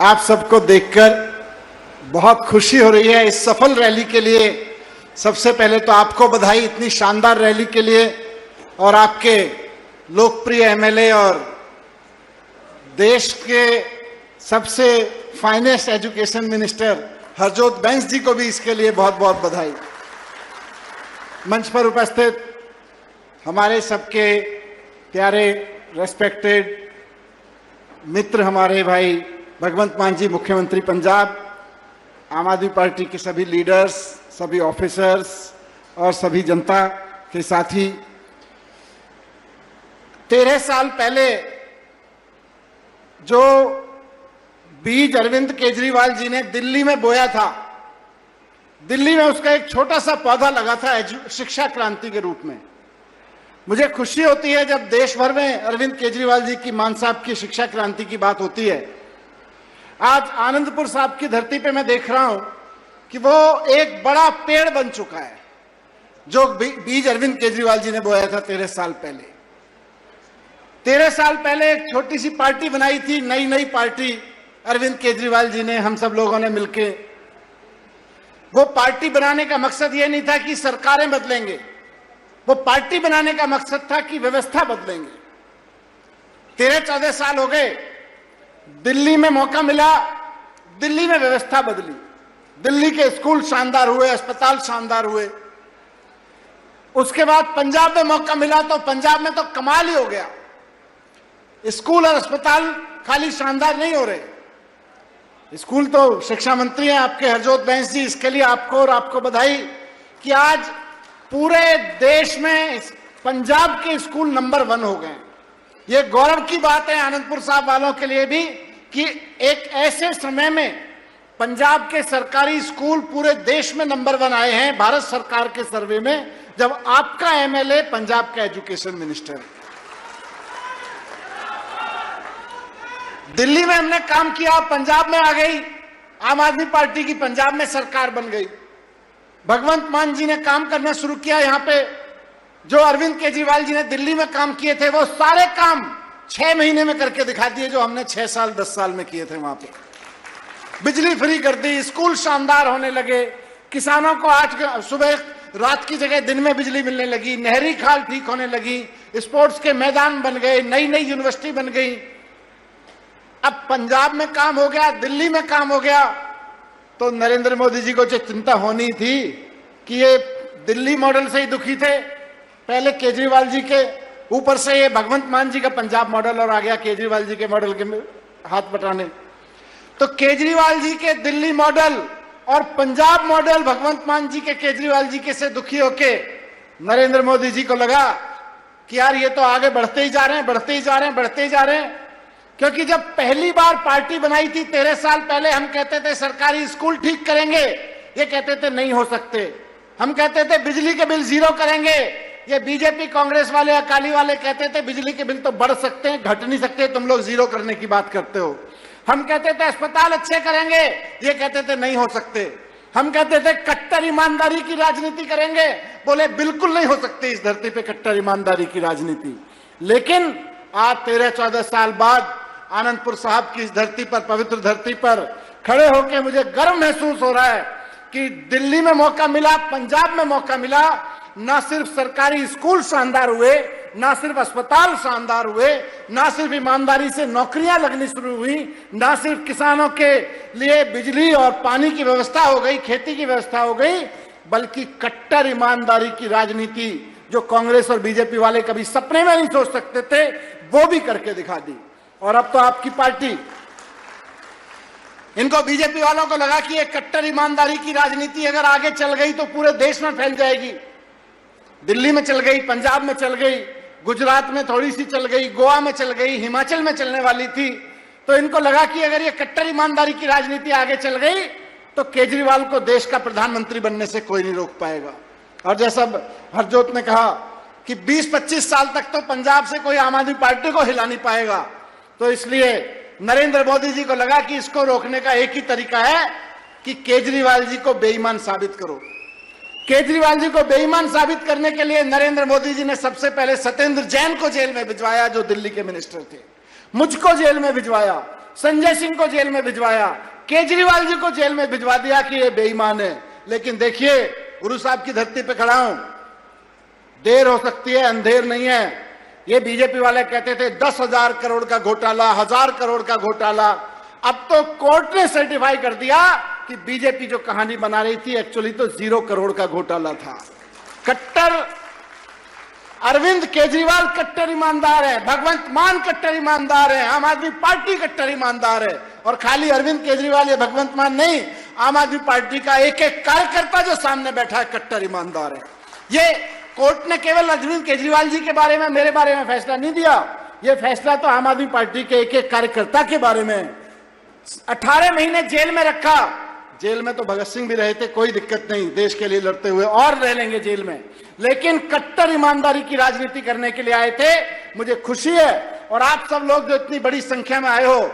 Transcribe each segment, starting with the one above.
आप सबको देखकर बहुत खुशी हो रही है। इस सफल रैली के लिए सबसे पहले तो आपको बधाई, इतनी शानदार रैली के लिए, और आपके लोकप्रिय एमएलए और देश के सबसे finest education minister Harjot Bains ji को भी इसके लिए बहुत बहुत बधाई। मंच पर उपस्थित हमारे सबके प्यारे रेस्पेक्टेड मित्र, हमारे भाई भगवंत मान जी, मुख्यमंत्री पंजाब, आम आदमी पार्टी के सभी लीडर्स, सभी ऑफिसर्स और सभी जनता के साथी, 13 साल पहले जो बीज अरविंद केजरीवाल जी ने दिल्ली में बोया था, दिल्ली में उसका एक छोटा सा पौधा लगा था शिक्षा क्रांति के रूप में। मुझे खुशी होती है जब देश भर में अरविंद केजरीवाल जी की, मान साहब की शिक्षा क्रांति की बात होती है। आज आनंदपुर साहब की धरती पे मैं देख रहा हूं कि वो एक बड़ा पेड़ बन चुका है, जो बीज अरविंद केजरीवाल जी ने बोया था 13 साल पहले। 13 साल पहले एक छोटी सी पार्टी बनाई थी, नई पार्टी अरविंद केजरीवाल जी ने, हम सब लोगों ने मिलके। वो पार्टी बनाने का मकसद ये नहीं था कि सरकारें बदलेंगे, वो पार्टी बनाने का मकसद था कि व्यवस्था बदलेंगे। 13-14 साल हो गए, दिल्ली में मौका मिला, दिल्ली में व्यवस्था बदली, दिल्ली के स्कूल शानदार हुए, अस्पताल शानदार हुए। उसके बाद पंजाब में मौका मिला तो पंजाब में तो कमाल ही हो गया। स्कूल और अस्पताल खाली शानदार नहीं हो रहे, स्कूल तो शिक्षा मंत्री हैं आपके हरजोत बैंस जी, इसके लिए आपको और आपको बधाई कि आज पूरे देश में पंजाब के स्कूल नंबर 1 हो गए। ये गौरव की बात है आनंदपुर साहब वालों के लिए भी कि एक ऐसे समय में पंजाब के सरकारी स्कूल पूरे देश में नंबर 1 आए हैं भारत सरकार के सर्वे में, जब आपका एमएलए पंजाब का एजुकेशन मिनिस्टर है। दिल्ली में हमने काम किया, पंजाब में आ गई आम आदमी पार्टी की, पंजाब में सरकार बन गई। भगवंत मान जी ने काम करना शुरू किया यहाँ पे। जो अरविंद केजरीवाल जी ने दिल्ली में काम किए थे, वो सारे काम 6 महीने में करके दिखा दिए जो हमने 6 साल 10 साल में किए थे। वहां पे बिजली फ्री कर दी, स्कूल शानदार होने लगे, किसानों को 8 सुबह रात की जगह दिन में बिजली मिलने लगी, नहरी खाल ठीक होने लगी, स्पोर्ट्स के मैदान बन गए, नई यूनिवर्सिटी बन गई। अब पंजाब में काम हो गया, दिल्ली में काम हो गया, तो नरेंद्र मोदी जी को जो चिंता होनी थी कि ये दिल्ली मॉडल से ही दुखी थे, पहले केजरीवाल जी के, ऊपर से ये भगवंत मान जी का पंजाब मॉडल और आ गया केजरीवाल जी के मॉडल के हाथ बटाने। तो केजरीवाल जी के दिल्ली मॉडल और पंजाब मॉडल भगवंत मान जी के, केजरीवाल जी के से दुखी होके नरेंद्र मोदी जी को लगा कि यार ये तो आगे बढ़ते ही जा रहे हैं। क्योंकि जब पहली बार पार्टी बनाई थी 13 साल पहले, हम कहते थे सरकारी स्कूल ठीक करेंगे, ये कहते थे नहीं हो सकते। हम कहते थे बिजली के बिल 0 करेंगे, ये बीजेपी कांग्रेस वाले अकाली वाले कहते थे बिजली के बिल तो बढ़ सकते हैं, घट नहीं सकते, तुम लोग 0 करने की बात करते हो। हम कहते थे अस्पताल अच्छे करेंगे, ये कहते थे नहीं हो सकते। हम कहते थे कट्टर ईमानदारी की राजनीति करेंगे, बोले बिल्कुल नहीं हो सकती इस धरती पे कट्टर ईमानदारी की राजनीति। लेकिन आज 13-14 साल बाद आनंदपुर साहब की इस धरती पर, पवित्र धरती पर खड़े होकर मुझे गर्व महसूस हो रहा है कि दिल्ली में मौका मिला, पंजाब में मौका मिला, ना सिर्फ सरकारी स्कूल शानदार हुए, ना सिर्फ अस्पताल शानदार हुए, ना सिर्फ ईमानदारी से नौकरियां लगनी शुरू हुई, ना सिर्फ किसानों के लिए बिजली और पानी की व्यवस्था हो गई, खेती की व्यवस्था हो गई, बल्कि कट्टर ईमानदारी की राजनीति जो कांग्रेस और बीजेपी वाले कभी सपने में नहीं सोच सकते थे, वो भी करके दिखा दी। और अब तो आपकी पार्टी, इनको बीजेपी वालों को लगा कि ये कट्टर ईमानदारी की राजनीति अगर आगे चल गई तो पूरे देश में फैल जाएगी। दिल्ली में चल गई, पंजाब में चल गई, गुजरात में थोड़ी सी चल गई, गोवा में चल गई, हिमाचल में चलने वाली थी। तो इनको लगा कि अगर ये कट्टर ईमानदारी की राजनीति आगे चल गई तो केजरीवाल को देश का प्रधानमंत्री बनने से कोई नहीं रोक पाएगा। और जैसा हरजोत ने कहा कि 20-25 साल तक तो पंजाब से कोई आम आदमी पार्टी को हिला नहीं पाएगा। तो इसलिए नरेंद्र मोदी जी को लगा कि इसको रोकने का एक ही तरीका है कि केजरीवाल जी को बेईमान साबित करो। केजरीवाल जी को बेईमान साबित करने के लिए नरेंद्र मोदी जी ने सबसे पहले सत्येंद्र जैन को जेल में भिजवाया, जो दिल्ली के मिनिस्टर थे। मुझको जेल में भिजवाया, संजय सिंह को जेल में भिजवाया, केजरीवाल जी को जेल में भिजवा दिया कि ये बेईमान है। लेकिन देखिए, गुरु साहब की धरती पे खड़ा हूं, देर हो सकती है, अंधेर नहीं है। ये बीजेपी वाले कहते थे 10,000 करोड़ का घोटाला, 1,000 करोड़ का घोटाला। अब तो कोर्ट ने सर्टिफाई कर दिया कि बीजेपी जो कहानी बना रही थी एक्चुअली तो 0 करोड़ का घोटाला था। कट्टर अरविंद केजरीवाल कट्टर ईमानदार है, भगवंत मान कट्टर ईमानदार है, आम आदमी पार्टी कट्टर ईमानदार है। और खाली अरविंद केजरीवाल या भगवंत मान नहीं, आम आदमी पार्टी का एक एक कार्यकर्ता जो सामने बैठा है कट्टर ईमानदार है। ये कोर्ट ने केवल अरविंद केजरीवाल जी के बारे में, मेरे बारे में फैसला नहीं दिया, ये फैसला तो आम आदमी पार्टी के एक एक कार्यकर्ता के बारे में। 18 महीने जेल में रखा, जेल में तो भगत सिंह भी रहे थे, कोई दिक्कत नहीं, देश के लिए लड़ते हुए, और रह लेंगे जेल में, लेकिन कट्टर ईमानदारी की राजनीति करने के लिए आए थे। मुझे खुशी है, और आप सब लोग जो इतनी बड़ी संख्या में आए हो,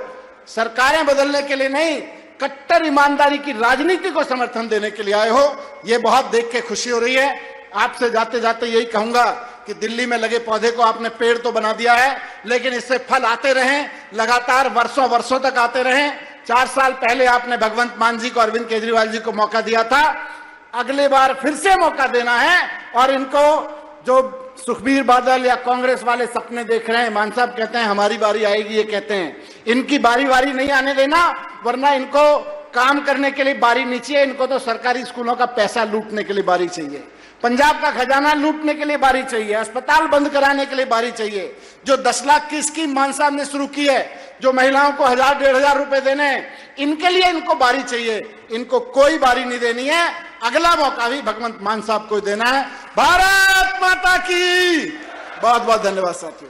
सरकारें बदलने के लिए नहीं, कट्टर ईमानदारी की राजनीति को समर्थन देने के लिए आए हो, ये बहुत देख के खुशी हो रही है। आपसे जाते जाते यही कहूंगा कि दिल्ली में लगे पौधे को आपने पेड़ तो बना दिया है, लेकिन इससे फल आते रहें, लगातार वर्षों वर्षों तक आते रहें। 4 साल पहले आपने भगवंत मान जी को, अरविंद केजरीवाल जी को मौका दिया था, अगले बार फिर से मौका देना है। और इनको जो सुखबीर बादल या कांग्रेस वाले सपने देख रहे हैं, मान साहब कहते हैं हमारी बारी आएगी, ये कहते हैं, इनकी बारी वारी नहीं आने देना, वरना इनको काम करने के लिए बारी नहीं चाहिए, इनको तो सरकारी स्कूलों का पैसा लूटने के लिए बारी चाहिए, पंजाब का खजाना लूटने के लिए बारी चाहिए, अस्पताल बंद कराने के लिए बारी चाहिए। जो 10 लाख की स्कीम मान साहब ने शुरू की है, जो महिलाओं को 1,000-1,500 रुपए देने हैं, इनके लिए इनको बारी चाहिए, इनको कोई बारी नहीं देनी है। अगला मौका भी भगवंत मान साहब को देना है। भारत माता की बहुत बहुत धन्यवाद साथियों।